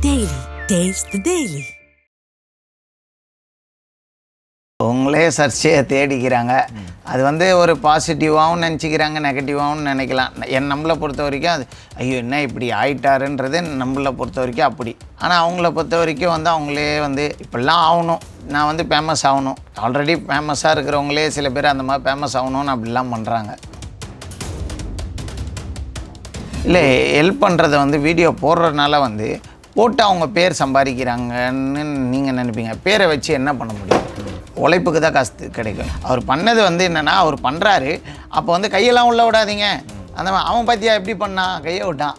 Daily. Taste the Daily. உங்களே சர்ச்சையை தேடிக்கிறாங்க. அது ஒரு பாசிட்டிவாகவும் நினச்சிக்கிறாங்க, நெகட்டிவாகவும் நினைக்கலாம். நம்மளை பொறுத்த வரைக்கும் அது ஐயோ என்ன இப்படி ஆயிட்டாருன்றது நம்மளை பொறுத்த வரைக்கும் அப்படி. ஆனால் அவங்கள பொறுத்த வரைக்கும் அவங்களே இப்படிலாம் ஆகணும், நான் ஃபேமஸ் ஆகணும், ஆல்ரெடி ஃபேமஸாக இருக்கிறவங்களே சில பேர் அந்த மாதிரி ஃபேமஸ் ஆகணும்னு அப்படிலாம் பண்ணுறாங்க. இல்லை, ஹெல்ப் பண்ணுறதை வீடியோ போடுறதுனால போட்டு அவங்க பேர் சம்பாதிக்கிறாங்கன்னு நீங்கள் நினைப்பீங்க. பேரை வச்சு என்ன பண்ண முடியும்? உழைப்புக்கு தான் காசு கிடைக்கும். அவர் பண்ணது என்னென்னா, அவர் பண்ணுறாரு, அப்போ கையெல்லாம் உள்ள விடாதீங்க, அந்த அவன் பார்த்தியா எப்படி பண்ணான், கையை விட்டான்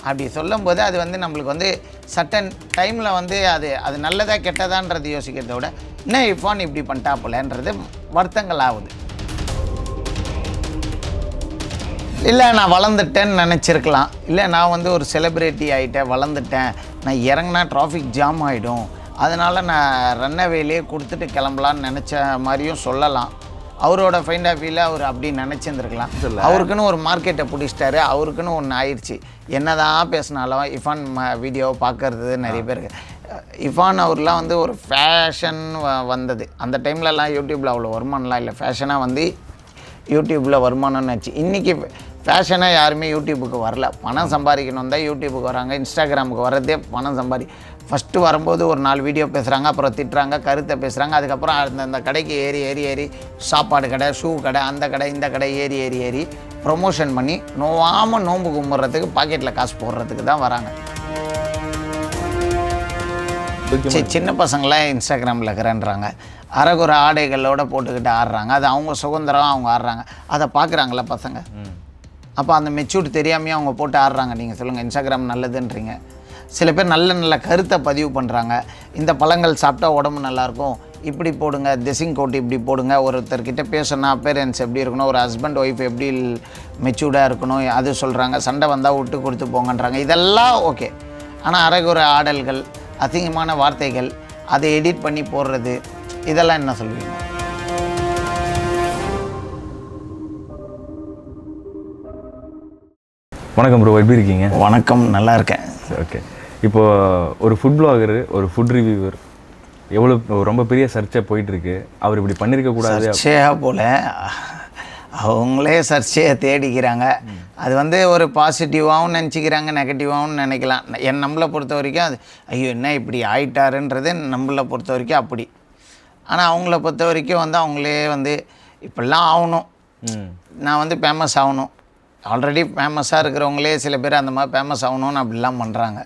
அப்படி சொல்லும்போது அது நம்மளுக்கு சட்டன் டைமில் அது நல்லதா கெட்டதான்றது யோசிக்கிறத விட என்ன இஃபான் இப்படி பண்ணிட்டாப்புலன்றது வருத்தங்கள் ஆகுது. இல்லை நான் வளர்ந்துட்டேன்னு நினச்சிருக்கலாம், இல்லை நான் ஒரு செலிப்ரிட்டி ஆகிட்டேன், வளர்ந்துட்டேன், நான் இறங்கினா டிராஃபிக் ஜாம் ஆகிடும், அதனால் நான் ரன்னவேலே கொடுத்துட்டு கிளம்பலான்னு நினச்ச மாதிரியும் சொல்லலாம். அவரோட ஃபைண்ட் ஆஃப் வியூவில் அவர் அப்படி நினச்சிருந்துருக்கலாம். அவருக்குன்னு ஒரு மார்க்கெட்டை பிடிச்சிட்டாரு, அவருக்குன்னு ஒன்று ஆயிடுச்சு. என்ன தான் பேசினாலும் இஃபான் வீடியோவை பார்க்கறது நிறைய பேருக்கு. இஃபான் அவர்லாம் ஒரு ஃபேஷன் வந்தது அந்த டைம்லலாம். யூடியூப்பில் அவ்வளோ வருமானம்லாம் இல்லை, ஃபேஷனாக யூடியூப்பில் வருமானம்னு வச்சு. இன்றைக்கி ஃபேஷனாக யாருமே யூடியூப்புக்கு வரல, பணம் சம்பாதிக்கணும் தான் யூடியூப்புக்கு வராங்க. இன்ஸ்டாகிராமுக்கு வர்றதே பணம் ஃபஸ்ட்டு வரும்போது ஒரு 4 வீடியோ பேசுகிறாங்க, அப்புறம் திட்டுறாங்க, கருத்தை பேசுகிறாங்க. அதுக்கப்புறம் அந்த கடைக்கு ஏறி சாப்பாடு கடை, ஷூ கடை, அந்த கடை, இந்த கடை ஏறி ப்ரொமோஷன் பண்ணி நோவாமல் நோன்பு கும்பிட்றதுக்கு பாக்கெட்டில் காசு போடுறதுக்கு தான் வராங்க. சின்ன பசங்களாம் இன்ஸ்டாகிராமில் இருக்கிறேன்றாங்க, அரைகுறை ஆடைகளோடு போட்டுக்கிட்டு ஆடுறாங்க. அது அவங்க சுதந்திரம், அவங்க ஆடுறாங்க, அதை பார்க்குறாங்களா பசங்க? அப்போ அந்த மெச்சூர்ட் தெரியாமையே அவங்க போட்டு ஆடுறாங்க. நீங்கள் சொல்லுங்கள், இன்ஸ்டாகிராம் நல்லதுன்றீங்க. சில பேர் நல்ல கருத்தை பதிவு பண்ணுறாங்க. இந்த பழங்கள் சாப்பிட்டா உடம்பு நல்லாயிருக்கும், இப்படி போடுங்க, டெசிங் கோட் இப்படி போடுங்க, ஒருத்தர்கிட்ட பேசணும், அப்பேரன்ஸ் எப்படி இருக்கணும், ஒரு ஹஸ்பண்ட் ஒய்ஃப் எப்படி மெச்சூர்டாக இருக்கணும், அது சொல்கிறாங்க. சண்டை வந்தால் விட்டு கொடுத்து போங்கன்றாங்க. இதெல்லாம் ஓகே. ஆனால் அரைகுறை ஆடல்கள், அசிங்கமான வார்த்தைகள், அதை எடிட் பண்ணி போடுறது, இதெல்லாம் என்ன சொல்வீங்க? வணக்கம் ப்ரோ, எப்படி இருக்கீங்க? வணக்கம், நல்லா இருக்கேன். ஓகே, இப்போது ஒரு ஃபுட் பிளாகரு, ஒரு ஃபுட் ரிவ்யூவர், எவ்வளோ ரொம்ப பெரிய சர்ச்சை போயிட்டுருக்கு. அவர் இப்படி பண்ணியிருக்கக்கூடாது சர்ச்சையாக போல் அவங்களே சர்ச்சையை தேடிக்கிறாங்க. அது ஒரு பாசிட்டிவாகவும் நினச்சிக்கிறாங்க, நெகட்டிவாகவும் நினைக்கலாம். நம்மளை பொறுத்த வரைக்கும் அது ஐயோ என்ன இப்படி ஆயிட்டாருன்றது நம்மளை பொறுத்த வரைக்கும் அப்படி. ஆனால் அவங்கள பொறுத்த வரைக்கும் அவங்களே இப்படிலாம் ஆகணும், நான் ஃபேமஸ் ஆகணும், ஆல்ரெடி ஃபேமஸாக இருக்கிறவங்களே சில பேர் அந்த மாதிரி ஃபேமஸ் ஆகணும்னு அப்படிலாம் பண்ணுறாங்க.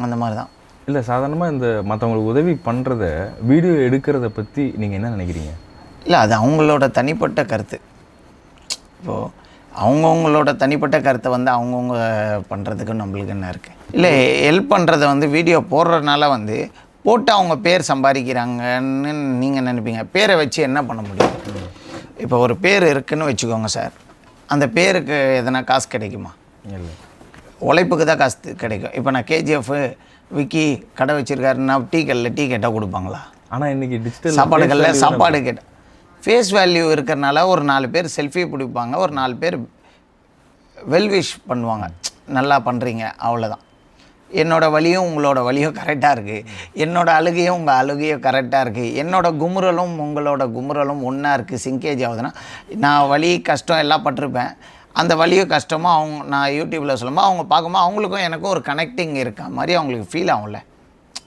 அந்த மாதிரி தான். இல்லை, சாதாரணமாக இந்த மற்றவங்களுக்கு உதவி பண்ணுறத, வீடியோ எடுக்கிறத பற்றி நீங்கள் என்ன நினைக்கிறீங்க? இல்லை, அது அவங்களோட தனிப்பட்ட கருத்து. இப்போது அவங்கவுங்களோட தனிப்பட்ட கருத்தை அவங்கவுங்க பண்ணுறதுக்கு நம்மளுக்கு என்ன இருக்குது? இல்லை, ஹெல்ப் பண்ணுறதை வீடியோ போடுறதுனால போட்டு அவங்க பேர் சம்பாதிக்கிறாங்கன்னு நீங்கள் நினைப்பீங்க. பேரை வச்சு என்ன பண்ண முடியும்? இப்போ ஒரு பேர் இருக்குதுன்னு வச்சுக்கோங்க சார், அந்த பேருக்கு எதனா காசு கிடைக்குமா? இல்லை, உழைப்புக்கு தான் காசு கிடைக்கும். இப்போ நான் கேஜிஎஃப் விக்கி கடை வச்சுருக்காருன்னா டீ கேட்டால் கொடுப்பாங்களா? ஆனால் இன்றைக்கி டிஜிட்டல் சாப்பாடு கேட்டால் ஃபேஸ் வேல்யூ இருக்கிறனால ஒரு 4 பேர் செல்ஃபி பிடிப்பாங்க, ஒரு 4 பேர் வெல்விஷ் பண்ணுவாங்க, நல்லா பண்ணுறீங்க, அவ்வளோதான். என்னோடய வலியும் உங்களோட வலியும் கரெக்டாக இருக்குது, என்னோடய அழுகையும் உங்கள் அழுகையும் கரெக்டாக இருக்குது, என்னோடய குமுறலும் உங்களோட குமுறலும் ஒன்றா இருக்குது, சிங்கேஜ் ஆகுதுன்னா நான் வலி கஷ்டம் எல்லாம் பட்டிருப்பேன். அந்த வலியும் கஷ்டமும் நான் யூடியூப்பில் சொல்லும்போது அவங்க பார்க்கும்போது அவங்களுக்கும் எனக்கும் ஒரு கனெக்டிங் இருக்கா மாதிரி அவங்களுக்கு ஃபீல் ஆகும்ல,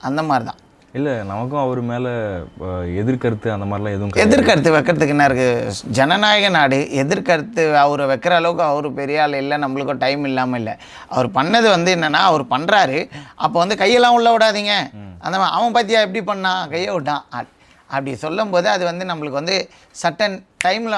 அந்த மாதிரி தான். இல்லை, நமக்கும் அவர் மேலே எதிர்கருத்து அந்த மாதிரிலாம் எதுவும் எதிர்கருத்து வைக்கிறதுக்கு என்ன இருக்குது? ஜனநாயக நாடு. எதிர்கருத்து அவர் வைக்கிற அளவுக்கு அவர் பெரிய ஆள் இல்லை, நம்மளுக்கும் டைம் இல்லாமல் இல்லை. அவர் பண்ணது என்னென்னா, அவர் பண்ணுறாரு, அப்போ கையெல்லாம் உள்ள விடாதீங்க, அந்த அவன் பார்த்தியா எப்படி பண்ணான், கையை விட்டான் அப்படி சொல்லும்போது அது நம்மளுக்கு சட்டன் டைமில்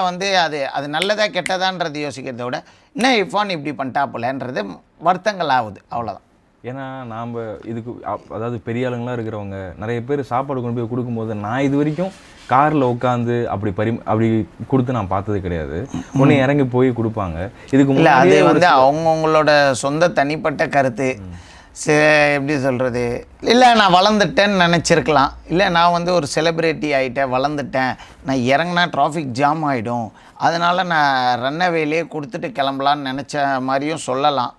அது நல்லதா கெட்டதான்றது யோசிக்கிறத விட என்ன இஃபான் இப்படி பண்ணிட்டாப்புலன்றது வருத்தங்கள் ஆகுது, அவ்வளோதான். ஏன்னா நாம் இதுக்கு அதாவது பெரிய ஆளுங்களாக இருக்கிறவங்க நிறைய பேர் சாப்பாடு கொண்டு போய் கொடுக்கும்போது, நான் இது வரைக்கும் காரில் உட்காந்து அப்படி கொடுத்து நான் பார்த்தது கிடையாது. ஒன்று இறங்கி போய் கொடுப்பாங்க. இதுக்கு இல்லை, அது அவங்கவுங்களோட சொந்த தனிப்பட்ட கருத்து. எப்படி சொல்கிறது? இல்லை நான் வளர்ந்துட்டேன்னு நினச்சிருக்கலாம், இல்லை நான் ஒரு செலிப்ரிட்டி ஆகிட்டேன், வளர்ந்துட்டேன், நான் இறங்கினா டிராஃபிக் ஜாம் ஆகிடும், அதனால் நான் ரன்னவேலே கொடுத்துட்டு கிளம்பலான்னு நினச்ச மாதிரியும் சொல்லலாம்.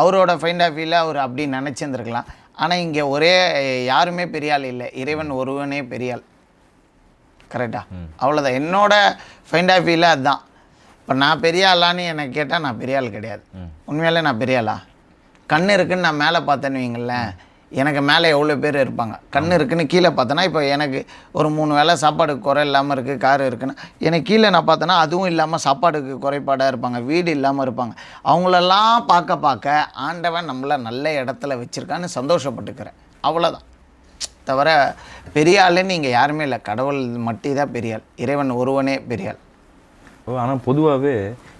அவரோட ஃபைண்ட் ஆஃப் வியூவில் அவர் அப்படி நினச்சிருந்துருக்கலாம். ஆனால் இங்கே யாருமே பெரிய ஆள் இல்லை, இறைவன் ஒருவனே பெரிய ஆள். கரெக்டாக? அவ்வளோதான் என்னோட ஃபைண்ட் ஆஃப் வியூவில் அதுதான். இப்போ நான் பெரிய ஆளான்னு எனக்கு கேட்டால் நான் பெரிய ஆள் கிடையாது. உண்மையாலே நான் பெரிய ஆளா? கண் இருக்குன்னு நான் மேலே பார்த்தேன்னு வைங்களேன், எனக்கு மேலே எவ்வளோ பேர் இருப்பாங்க. கண் இருக்குன்னு கீழே பார்த்தேன்னா, இப்போ எனக்கு ஒரு 3 வேளை சாப்பாடுக்கு குறை இல்லாமல் இருக்குது, கார் இருக்குன்னா, எனக்கு கீழே நான் பார்த்தேன்னா அதுவும் இல்லாமல் சாப்பாடுக்கு குறைபாடாக இருப்பாங்க, வீடு இல்லாமல் இருப்பாங்க. அவங்களெல்லாம் பார்க்க ஆண்டவன் நம்மளை நல்ல இடத்துல வச்சுருக்கான்னு சந்தோஷப்பட்டுக்கிறேன். அவ்வளோதான். தவிர பெரிய ஆளுன்னு இங்கே யாருமே இல்லை, கடவுள் மட்டும் தான் பெரிய ஆள், இறைவன் ஒருவனே பெரிய ஆள். ஆனால் பொதுவாகவே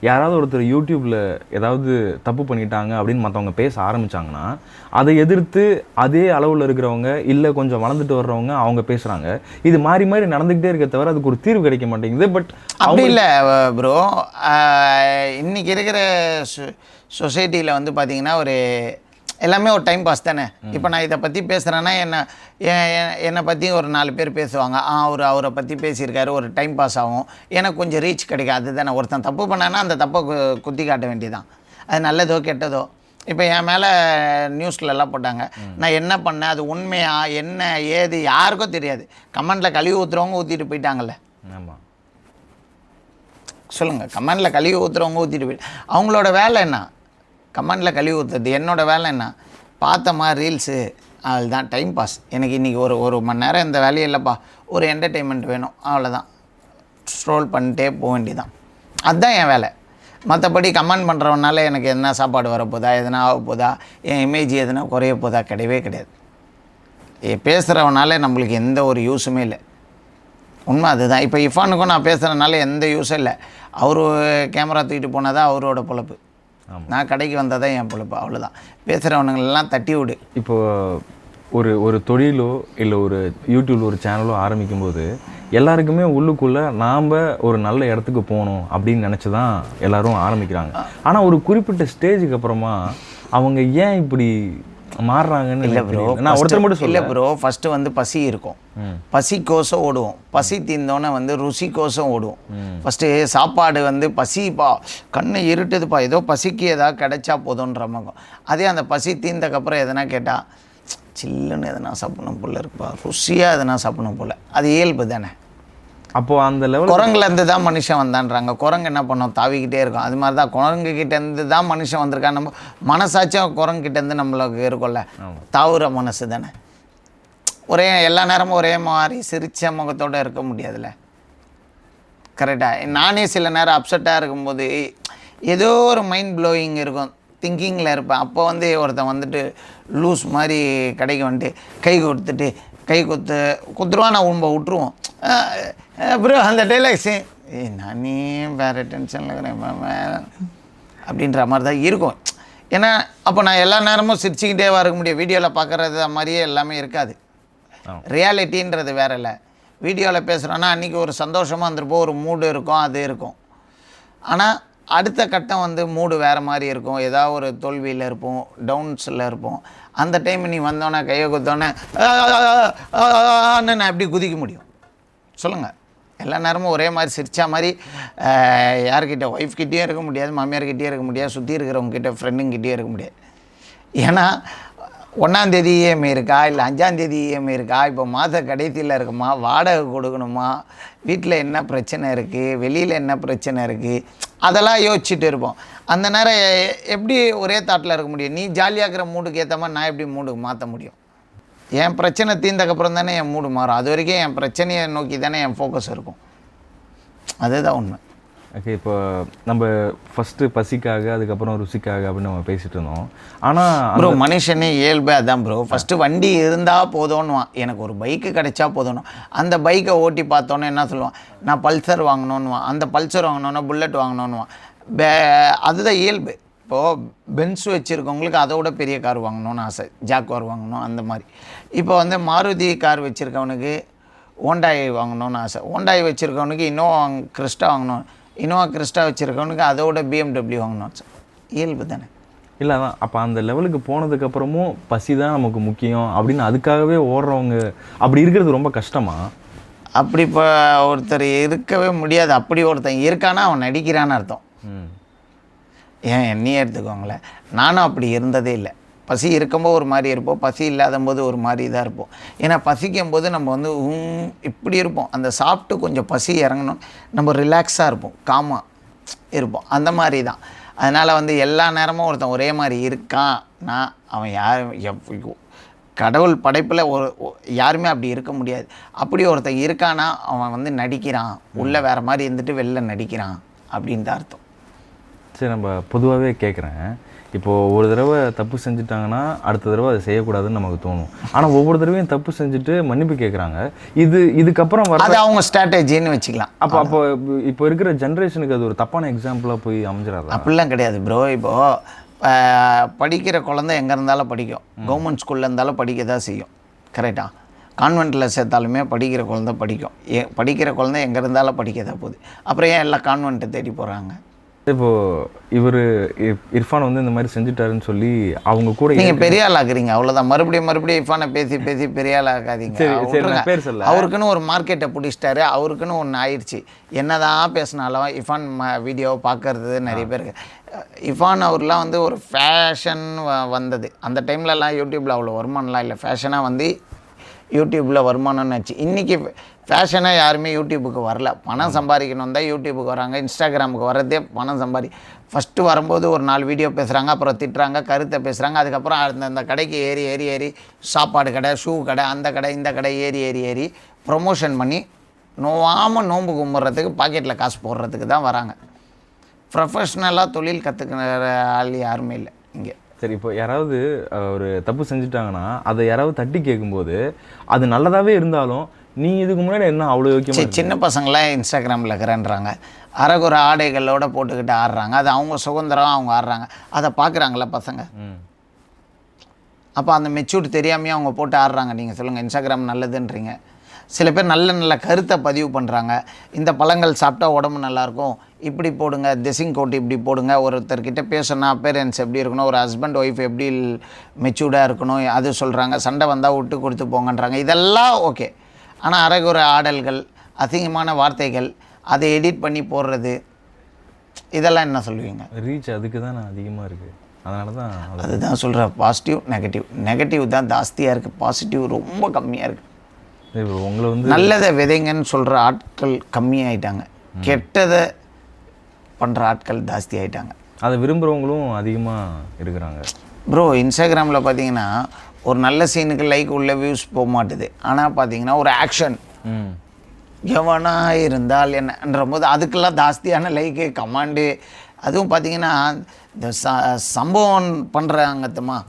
யாராவது ஒருத்தர் யூடியூப்பில் ஏதாவது தப்பு பண்ணிட்டாங்க அப்படின்னு மற்றவங்க பேச ஆரம்பித்தாங்கன்னா அதை எதிர்த்து அதே அளவில் இருக்கிறவங்க இல்லை கொஞ்சம் வளர்ந்துட்டு வர்றவங்க அவங்க பேசுகிறாங்க. இது மாறி மாறி நடந்துக்கிட்டே இருக்க தவிர அதுக்கு ஒரு தீர்வு கிடைக்க மாட்டேங்குது. பட் அப்படி இல்லை ப்ரோ, இன்றைக்கி இருக்கிற சொசைட்டியில் வந்து பார்த்திங்கன்னா எல்லாமே ஒரு டைம் பாஸ் தானே. இப்போ நான் இதை பற்றி பேசுகிறேன்னா என்னை பற்றி ஒரு 4 பேர் பேசுவாங்க, அவரை பற்றி பேசியிருக்காரு, ஒரு டைம் பாஸ் ஆகும், எனக்கு கொஞ்சம் ரீச் கிடைக்கும். அதுதானே. ஒருத்தன் தப்பு பண்ணான்னா அந்த தப்பை குத்தி காட்ட வேண்டியதான், அது நல்லதோ கெட்டதோ. இப்போ என் மேலே நியூஸ்லலாம் போட்டாங்க, நான் என்ன பண்ணேன், அது உண்மையா என்ன ஏது யாருக்கும் தெரியாது. கமெண்டில் கழுவி ஊற்றுறவங்க ஊற்றிட்டு போயிட்டாங்கல்ல. ஆமாம், சொல்லுங்கள். கமெண்டில் கழுவி ஊற்றுறவங்க ஊற்றிட்டு போயிட்டு அவங்களோட வேலை என்ன? கமெண்டில் கழுவி ஊற்றுறது. என்னோடய வேலை என்ன? பார்த்தமா ரீல்ஸு, அதுதான் டைம் பாஸ். எனக்கு இன்றைக்கி ஒரு மணி நேரம் இந்த வேலையும் இல்லைப்பா, ஒரு என்டர்டெயின்மெண்ட் வேணும், அவ்வளோதான். ஸ்க்ரோல் பண்ணிட்டே போக வேண்டியதான். அதுதான் என் வேலை. மற்றபடி கமெண்ட் பண்ணுறவனால எனக்கு எதனா சாப்பாடு வரப்போதா, எதனா ஆக போதா, என் இமேஜ் எதனா குறைய போதா? கிடையவே கிடையாது. பேசுகிறவனால நம்மளுக்கு எந்த ஒரு யூஸுமே இல்லை. உண்மை அதுதான். இப்போ இஃபானுக்கும் நான் பேசுகிறனால எந்த யூஸும் இல்லை. அவர் கேமரா தூக்கிட்டு போனால் தான் அவரோட பொழப்பு, நான் கடைக்கு வந்தால் தான் என் பொழப்பு. அவ்வளோதான். பேசுகிறவனுங்களெல்லாம் தட்டி விடு. இப்போது ஒரு தொழிலோ இல்லை ஒரு யூடியூப்ல ஒரு சேனலோ ஆரம்பிக்கும் போது எல்லாருக்குமே உள்ளுக்குள்ளே நாம் ஒரு நல்ல இடத்துக்கு போகணும் அப்படின்னு நினச்சி தான் எல்லோரும் ஆரம்பிக்கிறாங்க. ஆனால் ஒரு குறிப்பிட்ட ஸ்டேஜுக்கு அப்புறமா அவங்க ஏன் இப்படி மாறுறாங்கன்னு இல்லை ப்ரோ. நான் ஒருத்தர் மட்டும் இல்லை ப்ரோ, ஃபஸ்ட்டு வந்து பசி இருக்கும், பசிக்கோசம் ஓடுவோம். பசி தீர்ந்தோன்னே வந்து ருசிக்கோசம் ஓடுவோம். ஃபஸ்ட்டு சாப்பாடு வந்து பசிப்பா, கண்ணு இருட்டுதுப்பா, ஏதோ பசிக்கு ஏதாவது கிடைச்சா போதுன்ற மாதிரி. அதே அந்த பசி தீர்ந்தக்கப்புறம் எதனா கேட்டால் சில்லுன்னு எதனா சாப்பிடணும் போல் இருக்குப்பா, ருசியாக எதனா சாப்பிடணும் போல். அது இயல்பு தானே. அப்போது அந்த லெவல் குரங்குலேருந்து தான் மனுஷன் வந்தான்றாங்க. குரங்கு என்ன பண்ணோம்? தாவிக்கிட்டே இருக்கும். அது மாதிரி தான் குரங்குகிட்டேருந்து தான் மனுஷன் வந்திருக்கான். நம்ம மனசாச்சும் குரங்குகிட்டேருந்து நம்மளுக்கு இருக்கும்ல, தாவுற மனசு தானே. எல்லா நேரமும் ஒரே மாதிரி சிரிச்ச முகத்தோடு இருக்க முடியாதுல்ல. கரெக்டாக. நானே சில நேரம் அப்செட்டாக இருக்கும்போது ஏதோ ஒரு மைண்ட் ப்ளோயிங் இருக்கும், திங்கிங்கில் இருப்பேன். அப்போ வந்து ஒருத்தன் வந்துட்டு லூஸ் மாதிரி கடைக்கு வந்துட்டு கை குத்துருவான், நான் உண்மை விட்டுருவோம். ப்ரோ அந்த டைலாக்ஸு நானே வேறு டென்ஷனில் இருக்கிறேன் அப்படின்ற மாதிரி தான் இருக்கும். ஏன்னா அப்போ நான் எல்லா நேரமும் சிரிச்சுக்கிட்டே இருக்க முடியும். வீடியோவில் பார்க்குறது மாதிரியே எல்லாமே இருக்காது. ரியாலிட்டின்றது வேறு இல்லை. வீடியோவில் பேசுகிறோன்னா அன்றைக்கி ஒரு சந்தோஷமாக இருந்திருப்போம், ஒரு மூடு இருக்கும், அது இருக்கும். ஆனால் அடுத்த கட்டம் வந்து மூடு வேறு மாதிரி இருக்கும். ஏதாவது ஒரு தோல்வியில் இருப்போம், டவுன்ஸில் இருப்போம். அந்த டைம் நீ வந்தோன்னே கையை குத்தோன்னே நான் எப்படி குதிக்க முடியும் சொல்லுங்கள்? எல்லா நேரமும் ஒரே மாதிரி சிரிச்சா மாதிரி யார்கிட்ட ஒய்ஃப்கிட்டேயும் இருக்க முடியாது, மாமியார்கிட்டேயும் இருக்க முடியாது, சுற்றி இருக்கிறவங்ககிட்ட ஃப்ரெண்டுங்கிட்டேயும் இருக்க முடியாது. ஏன்னா 1ஆம் தேதி இஎம்ஐ இருக்கா, இல்லை 5ஆம் தேதி இஎம்ஐ இருக்கா, இப்போ மாத கடைசியில் இருக்குமா, வாடகை கொடுக்கணுமா, வீட்டில் என்ன பிரச்சனை இருக்குது, வெளியில் என்ன பிரச்சனை இருக்குது, அதெல்லாம் யோசிச்சுட்டு இருப்போம். அந்த நேரம் எப்படி ஒரே தாட்டில் இருக்க முடியும்? நீ ஜாலியாக இருக்கிற மூடுக்கு ஏற்ற மாதிரி நான் எப்படி மூடுக்கு மாற்ற முடியும்? என் பிரச்சனை தீர்ந்தக்கப்புறம் தானே என் மூடு மாறும். அது வரைக்கும் என் பிரச்சனையை நோக்கி தானே என் ஃபோக்கஸ் இருக்கும். அதுதான் உண்மை. ஓகே, இப்போ நம்ம ஃபஸ்ட்டு பசிக்காக, அதுக்கப்புறம் ருசிக்காக அப்படின்னு நம்ம பேசிகிட்டு இருந்தோம். ஆனால் ப்ரோ மனுஷனே இயல்பு அதான் ப்ரோ. ஃபஸ்ட்டு வண்டி இருந்தால் போதும்னுவான், எனக்கு ஒரு பைக்கு கிடைச்சா போதும்னு. அந்த பைக்கை ஓட்டி பார்த்தோன்னே என்ன சொல்லுவான், நான் பல்சர் வாங்கணுன்னுவான். அந்த பல்சர் வாங்கணுன்னா புல்லட் வாங்கணுன்னுவான். அதுதான் இயல்பு. இப்போது பென்ஸ் வச்சுருக்கவங்களுக்கு அதை விட பெரிய கார் வாங்கணும்னு ஆசை, ஜாக்வார் வாங்கணும் அந்த மாதிரி. இப்போ வந்து மாருதி கார் வச்சுருக்கவனுக்கு ஹோண்டாய் வாங்கணும்னு ஆசை, ஹோண்டாய் வச்சுருக்கவனுக்கு இன்னோவா கிறிஸ்டா வாங்கணும், இன்னோவா கிறிஸ்டா வச்சுருக்கவனுக்கு அதோட BMW வாங்கணும். இயல்பு தானே. இல்லை தான். அப்போ அந்த லெவலுக்கு போனதுக்கப்புறமும் பசி தான் நமக்கு முக்கியம் அப்படின்னு அதுக்காகவே ஓடுறவங்க அப்படி இருக்கிறது ரொம்ப கஷ்டமா? அப்படி இப்போ ஒருத்தர் இருக்கவே முடியாது. அப்படி ஒருத்தன் இருக்கானா அவன் நடிக்கிறான்னு அர்த்தம். ஏன் என்னையே எடுத்துக்கோங்களேன், நானும் அப்படி இருந்ததே இல்லை. பசி இருக்கும்போது ஒரு மாதிரி இருப்போம், பசி இல்லாத போது ஒரு மாதிரி தான் இருப்போம். ஏன்னா பசிக்கும் போது நம்ம வந்து இப்படி இருப்போம். அந்த சாப்பிட்டு கொஞ்சம் பசி இறங்கணும், நம்ம ரிலாக்ஸாக இருப்போம், காமாக இருப்போம். அந்த மாதிரி தான். அதனால் வந்து எல்லா நேரமும் ஒருத்தன் ஒரே மாதிரி இருக்கான்னா அவன் கடவுள் படைப்பில் யாருமே அப்படி இருக்க முடியாது. அப்படி ஒருத்தன் இருக்கானா அவன் வந்து நடிக்கிறான், உள்ளே வேறு மாதிரி இருந்துட்டு வெளில நடிக்கிறான் அப்படின்னு தான் அர்த்தம். சரி, நம்ம பொதுவாகவே கேட்குறேன், இப்போது ஒரு தடவை தப்பு செஞ்சுட்டாங்கன்னா அடுத்த தடவை அதை செய்யக்கூடாதுன்னு நமக்கு தோணும். ஆனால் ஒவ்வொரு தடவையும் தப்பு செஞ்சுட்டு மன்னிப்பு கேட்குறாங்க. இதுக்கப்புறம் அது அவங்க ஸ்ட்ராட்டஜின்னு வச்சுக்கலாம். அப்போ இப்போ இருக்கிற ஜென்ரேஷனுக்கு அது ஒரு தப்பான எக்ஸாம்பிளாக போய் அமைஞ்சிடாது? அப்படிலாம் கிடையாது ப்ரோ. இப்போது படிக்கிற குழந்தை எங்கே இருந்தாலும் படிக்கும், கவர்மெண்ட் ஸ்கூலில் இருந்தாலும் படிக்க தான் செய்யும். கரெக்டாக கான்வெண்ட்டில் சேர்த்தாலுமே படிக்கிற குழந்தை படிக்கும். படிக்கிற குழந்தை எங்கே இருந்தாலும் படிக்க தான் போகுது. அப்புறம் ஏன் எல்லாம் கான்வெண்ட்டை தேடி போகிறாங்க? இப்போது இவர் இர்ஃபான் வந்து இந்த மாதிரி செஞ்சுட்டாருன்னு சொல்லி அவங்க கூட நீங்கள் பெரிய ஆள் ஆக்குறீங்க, அவ்வளோதான். மறுபடியும் இர்ஃபானை பேசி பெரிய ஆள் ஆக்காதீங்க. அவருக்குன்னு ஒரு மார்க்கெட்டை பிடிச்சிட்டாரு, அவருக்குன்னு ஒன்று ஆயிடுச்சு. என்ன தான் பேசினாலும் இர்ஃபான் வீடியோவை பார்க்கறது நிறைய பேருக்கு. இர்ஃபான் அவர்லாம் வந்து ஒரு ஃபேஷன் வந்தது அந்த டைம்லலாம். யூடியூப்பில் அவ்வளோ வருமானம்லாம் இல்லை, ஃபேஷனாக வந்து யூடியூப்பில் வருமானம்னு வச்சு. இன்றைக்கி ஃபேஷனாக யாருமே யூடியூப்புக்கு வரல. பணம் சம்பாதிக்கணும் தான் யூடியூப்புக்கு வராங்க. இன்ஸ்டாகிராமுக்கு வர்றதே பணம் ஃபஸ்ட்டு வரும்போது ஒரு 4 வீடியோ பேசுகிறாங்க, அப்புறம் திட்டுறாங்க, கருத்தை பேசுகிறாங்க. அதுக்கப்புறம் அந்த கடைக்கு ஏறி சாப்பாடு கடை, ஷூ கடை, அந்த கடை, இந்த கடை ஏறி ப்ரொமோஷன் பண்ணி நோம்பு கும்பிட்றதுக்கு பாக்கெட்டில் காசு போடுறதுக்கு தான் வராங்க. ப்ரொஃபஷ்னலாக தொழில் கற்றுக்கிற ஆள் யாருமே இல்லை இங்கே. சரி, இப்போ யாராவது ஒரு தப்பு செஞ்சுட்டாங்கன்னா அதை யாராவது தட்டி கேட்கும்போது அது நல்லதாகவே இருந்தாலும் நீ இதுக்கு முன்னாடி என்ன அவ்வளோ யோக்கியமாக? சின்ன பசங்களாம் இன்ஸ்டாகிராமில் இருக்கிறேன்றாங்க, அரைகுறை ஆடைகளோடு போட்டுக்கிட்டு ஆடுறாங்க. அது அவங்க சுதந்திரம், அவங்க ஆடுறாங்க. அதை பார்க்குறாங்களா பசங்க? அப்போ அந்த மெச்சூர்ட் தெரியாமையே அவங்க போட்டு ஆடுறாங்க. நீங்கள் சொல்லுங்கள், இன்ஸ்டாகிராம் நல்லதுன்றீங்க. சில பேர் நல்ல கருத்தை பதிவு பண்ணுறாங்க. இந்த பழங்கள் சாப்பிட்டா உடம்பு நல்லாயிருக்கும், இப்படி போடுங்க, டெசிங் கோட் இப்படி போடுங்க, ஒருத்தர்கிட்ட பேசணும்னா அப்பேரன்ஸ் எப்படி இருக்கணும், ஒரு ஹஸ்பண்ட் ஒய்ஃப் எப்படி மெச்சூர்டாக இருக்கணும் அது சொல்கிறாங்க. சண்டை வந்தால் விட்டு கொடுத்து போங்கன்றாங்க. இதெல்லாம் ஓகே. ஆனால் அரைகுறை ஆடல்கள், அசிங்கமான வார்த்தைகள், அதை எடிட் பண்ணி போடுறது, இதெல்லாம் என்ன சொல்லுவீங்க? ரீச் அதுக்கு தான் அதிகமாக இருக்குது. அதனால தான் அதுதான் சொல்கிறேன், பாசிட்டிவ் நெகட்டிவ் தான் ஜாஸ்தியாக இருக்குது, பாசிட்டிவ் ரொம்ப கம்மியாக இருக்குது. உங்களை வந்து நல்லதை விதைங்கன்னு சொல்கிற ஆட்கள் கம்மியாயிட்டாங்க, கெட்டதை பண்ணுற ஆட்கள் ஜாஸ்தி ஆகிட்டாங்க. அதை விரும்புகிறவங்களும் அதிகமாக இருக்கிறாங்க. ப்ரோ இன்ஸ்டாகிராமில் பார்த்தீங்கன்னா ஒரு நல்ல சீனுக்கு லைக் உள்ள வியூஸ் போக மாட்டுது. ஆனால் பார்த்தீங்கன்னா ஒரு ஆக்ஷன் எவனாக இருந்தால் என்னன்ற போது அதுக்கெல்லாம் ஜாஸ்தியான லைக்கு, கமாண்டு. அதுவும் பார்த்தீங்கன்னா இந்த சம்பவம் பண்ணுறாங்கத்தம்மா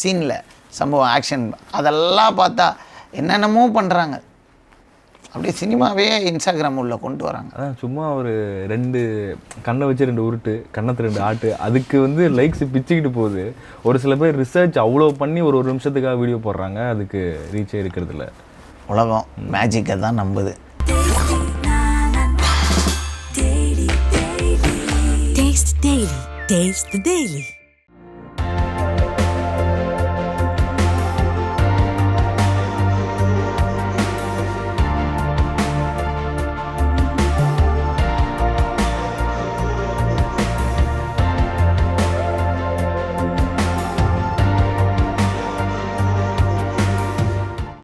சீனில் சம்பவம் ஆக்ஷன், அதெல்லாம் பார்த்தா என்னென்னமோ பண்ணுறாங்க. அப்படியே சினிமாவே இன்ஸ்டாகிராம் உள்ள கொண்டு வராங்க. அதான் சும்மா ஒரு 2 கண்ணை வச்சு 2 உருட்டு, கண்ணத்து 2 ஆட்டு, அதுக்கு வந்து லைக்ஸ் பிச்சுக்கிட்டு போகுது. ஒரு சில பேர் ரிசர்ச் அவ்வளோ பண்ணி ஒரு நிமிஷத்துக்காக வீடியோ போடுறாங்க, அதுக்கு ரீச்சே இருக்கிறது இல்லை. உலகம் மேஜிக்கை தான் நம்புது. Taste the Daily.